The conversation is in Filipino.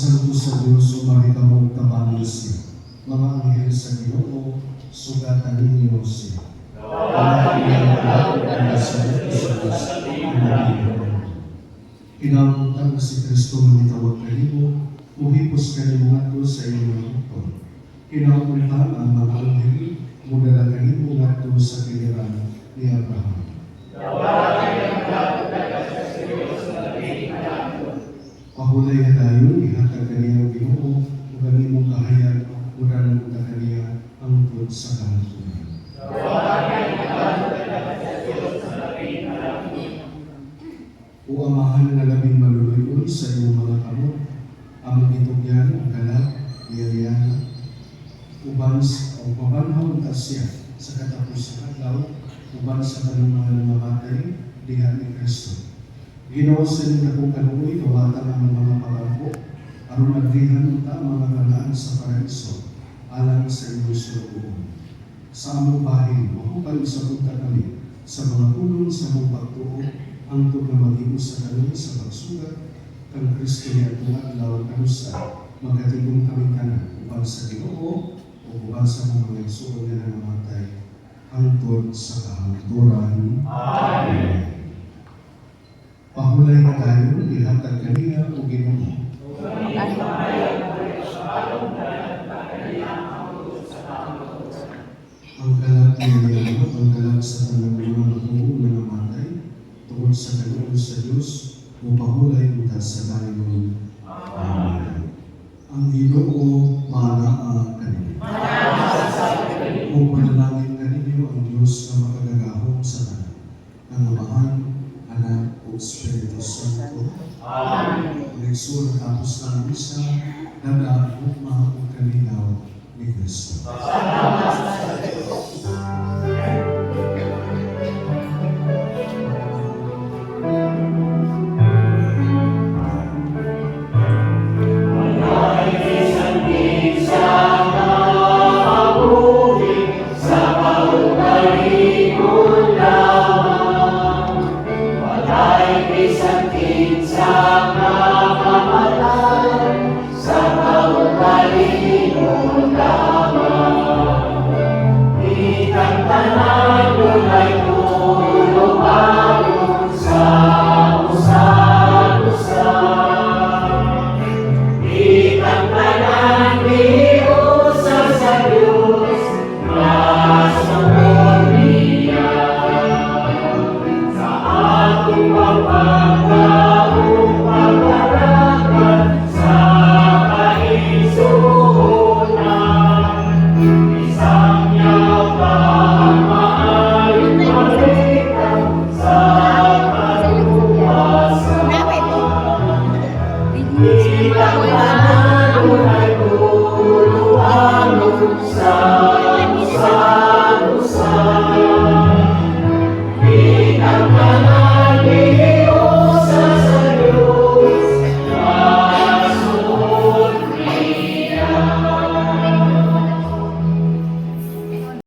Santo sa Diyos, umarita mong tabangan siya. Mga anghel sa Ginoo, sugatan ninyo siya. Mga iyang na sa Diyos, kinamutang na si Kristo manitawag kanimo, uhipos kanimo ngadto sa iyong lungkot. Kinamutang ang mga anghel, mudala kanimo ngadto sa kiliran ni Abraham. Pahulay na tayo, ihatag kaniya Ginoo, ug ang imong kahayag, udalan mo kaniya ang tungkol sa kahatulan. O amahan na labing maluluyon sa iyong mga kamot, ang itugyan ang galak, niyayana, uban o pabanhaw ta siya sa katapos sa adlaw, uban sa kanang mga namatay, diha ni Kristo. Ginawa sa inyo na kung kanuoy, kawatan ang mga pagampo, aron magdihan ta ang mga kanaan sa paraiso, alang sa inyong sulubuon. Sa among bahin, mahukal sa punta kami, sa mga ulong sa mong pagtuo, ang na mag-ibo sa kami sa pagsugat, kang Kristo niya itong adlaw kanusa, magatigong kami kanan, upang sa Ginoo, o upang sa mga igsuon niya na namatay, hangtod sa kahangturan. Amen. Pahulay na tayo, ihatag kaniya o Ginoo. Ang galak niya, ang galak sa tanang mga matungo na namatay, tungkol sa kanunod sa Diyos, upahulay kita sa Dayon. Amen. Ang Ginoo manaa kanino. O panalangin kanino ang Diyos na makagagahong sa tanan. Ang Amahan, Anak o Espiritu Santo. Amen. Nagsulat tapos ng misa, dadaan mga kalinaw ni Kristo. Papa.